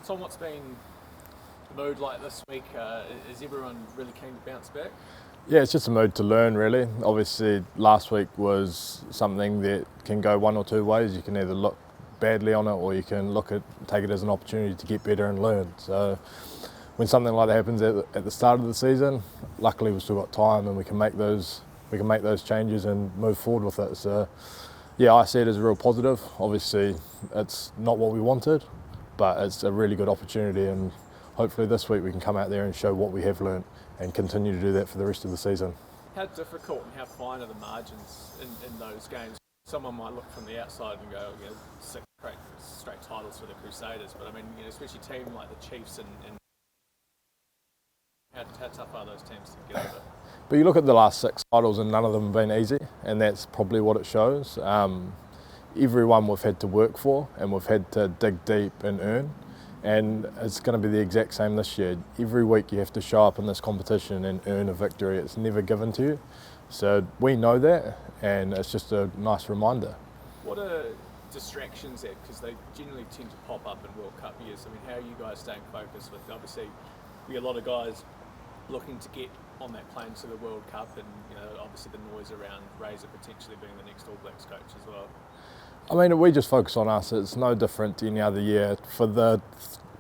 Tom, what's been the mood like this week? Is everyone really keen to bounce back? Yeah, it's just a mood to learn, really. Obviously, last week was something that can go one or two ways. You can either look badly on it, or you can take it as an opportunity to get better and learn. So, when something like that happens at the start of the season, luckily we've still got time and we can make those changes and move forward with it. So, yeah, I see it as a real positive. Obviously, it's not what we wanted, but it's a really good opportunity, and hopefully this week we can come out there and show what we have learnt and continue to do that for the rest of the season. How difficult and how fine are the margins in those games? Someone might look from the outside and go, 6 straight titles for the Crusaders, but I mean, especially a team like the Chiefs and how tough are those teams to get over? But you look at the last 6 titles and none of them have been easy, and that's probably what it shows. Everyone we've had to work for and we've had to dig deep and earn. And it's going to be the exact same this year. Every week you have to show up in this competition and earn a victory. It's never given to you. So we know that, and it's just a nice reminder. What are distractions there? Because they generally tend to pop up in World Cup years. I mean, how are you guys staying focused with, obviously, we get a lot of guys looking to get on that plane to the World Cup, and obviously the noise around Razor potentially being the next All Blacks coach as well. I mean, we just focus on us. It's no different to any other year. For the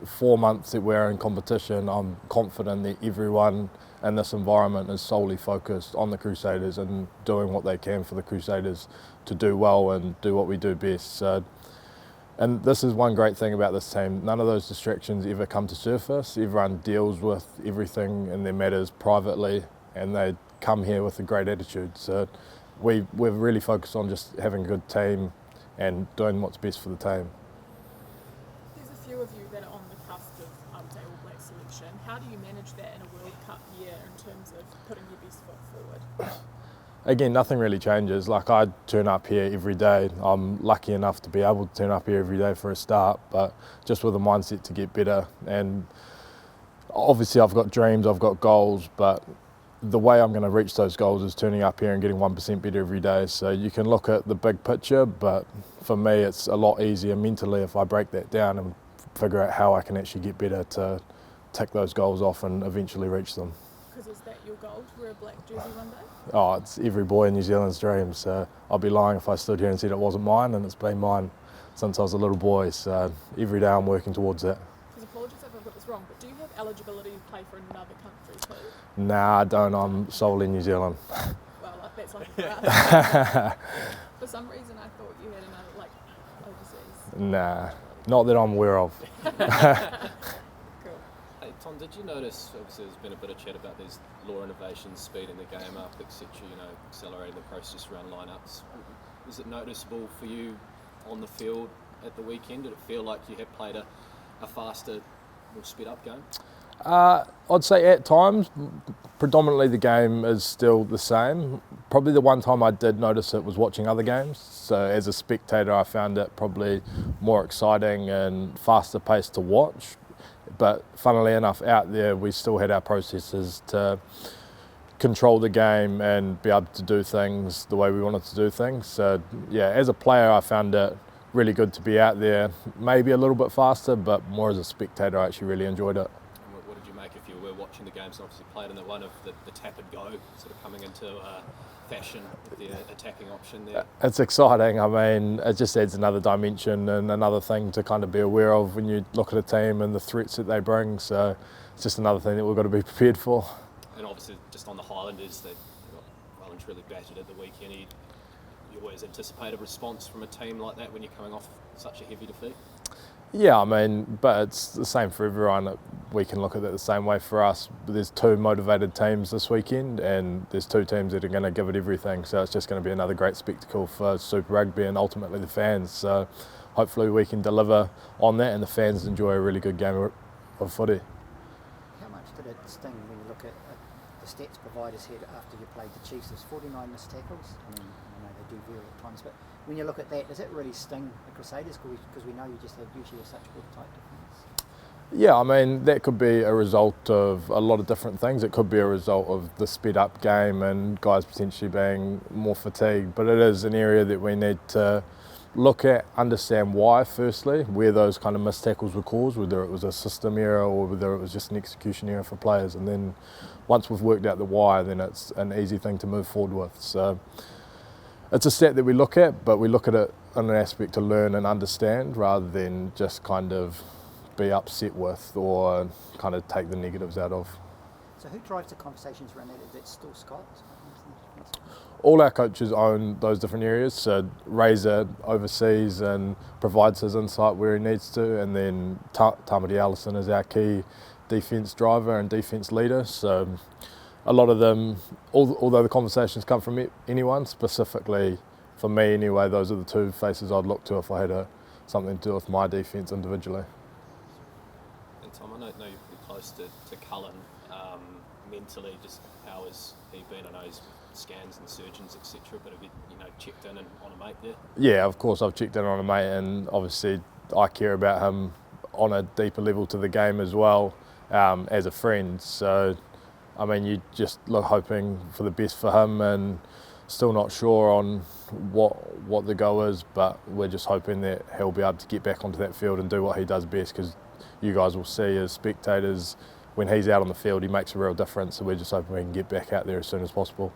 4 months that we're in competition, I'm confident that everyone in this environment is solely focused on the Crusaders and doing what they can for the Crusaders to do well and do what we do best. So, and this is one great thing about this team. None of those distractions ever come to surface. Everyone deals with everything in their matters privately, and they come here with a great attitude. So we're really focused on just having a good team and doing what's best for the team. There's a few of you that are on the cusp of All Black selection. How do you manage that in a World Cup year in terms of putting your best foot forward? Again, nothing really changes. Like, I turn up here every day. I'm lucky enough to be able to turn up here every day for a start, but just with a mindset to get better. And obviously I've got dreams, I've got goals, but the way I'm going to reach those goals is turning up here and getting 1% better every day. So you can look at the big picture, but for me it's a lot easier mentally if I break that down and figure out how I can actually get better to tick those goals off and eventually reach them. Because is that your goal, to wear a black jersey one day? Oh, it's every boy in New Zealand's dream. So I'd be lying if I stood here and said it wasn't mine, and it's been mine since I was a little boy. So every day I'm working towards that. Apologies if I've got this wrong, but do you have eligibility to play for another country too? Nah, I don't. I'm solely New Zealand. Well, that's lucky for us. For some reason I thought you had another, overseas. Nah, not that I'm aware of. Cool. Hey Tom, did you notice, obviously there's been a bit of chat about these law innovations, speeding the game up, etc., accelerating the process around lineups. Was it noticeable for you on the field at the weekend? Did it feel like you had played a faster, more sped up game? I'd say at times, predominantly the game is still the same. Probably the one time I did notice it was watching other games. So as a spectator, I found it probably more exciting and faster paced to watch. But funnily enough, out there we still had our processes to control the game and be able to do things the way we wanted to do things. So yeah, as a player I found it really good to be out there, maybe a little bit faster, but more as a spectator I actually really enjoyed it. What did you make if you were watching the games? Obviously played in the one of the tap and go, sort of coming into fashion with the attacking option there. It's exciting. I mean, it just adds another dimension and another thing to kind of be aware of when you look at a team and the threats that they bring. So it's just another thing that we've got to be prepared for. And obviously just on the Highlanders, Highlanders really battered at the weekend. You always anticipate a response from a team like that when you're coming off such a heavy defeat? Yeah, I mean, but it's the same for everyone. We can look at it the same way for us. There's 2 motivated teams this weekend, and there's 2 teams that are going to give it everything. So it's just going to be another great spectacle for Super Rugby and ultimately the fans. So hopefully we can deliver on that and the fans enjoy a really good game of footy. How much did it sting when you look at the stats providers had after you played the Chiefs? There's 49 missed tackles. I mean, I know they do vary at times, but when you look at that, does it really sting the Crusaders? Because we know you just have usually such good tight defence. Yeah, I mean, that could be a result of a lot of different things. It could be a result of the sped up game and guys potentially being more fatigued, but it is an area that we need to look at, understand why firstly, where those kind of missed tackles were caused, whether it was a system error or whether it was just an execution error for players. And then once we've worked out the why, then it's an easy thing to move forward with. So it's a stat that we look at, but we look at it in an aspect to learn and understand rather than just kind of be upset with or kind of take the negatives out of. So who drives the conversations around that? Is it still Scott? All our coaches own those different areas, so Razor oversees and provides his insight where he needs to, and then Tamati Allison is our key defence driver and defence leader. So a lot of them, although the conversations come from anyone, specifically for me anyway, those are the two faces I'd look to if I had something to do with my defence individually. And Tom, I know you're pretty close to Cullen. Mentally, just how has he been? I know he's scans and surgeons, etc. But have you checked in and on a mate there? Yeah, of course I've checked in on a mate, and obviously I care about him on a deeper level to the game as well, as a friend. So, I mean, you just look hoping for the best for him, and still not sure on what the go is, but we're just hoping that he'll be able to get back onto that field and do what he does best, because you guys will see as spectators, when he's out on the field, he makes a real difference. So we're just hoping we can get back out there as soon as possible.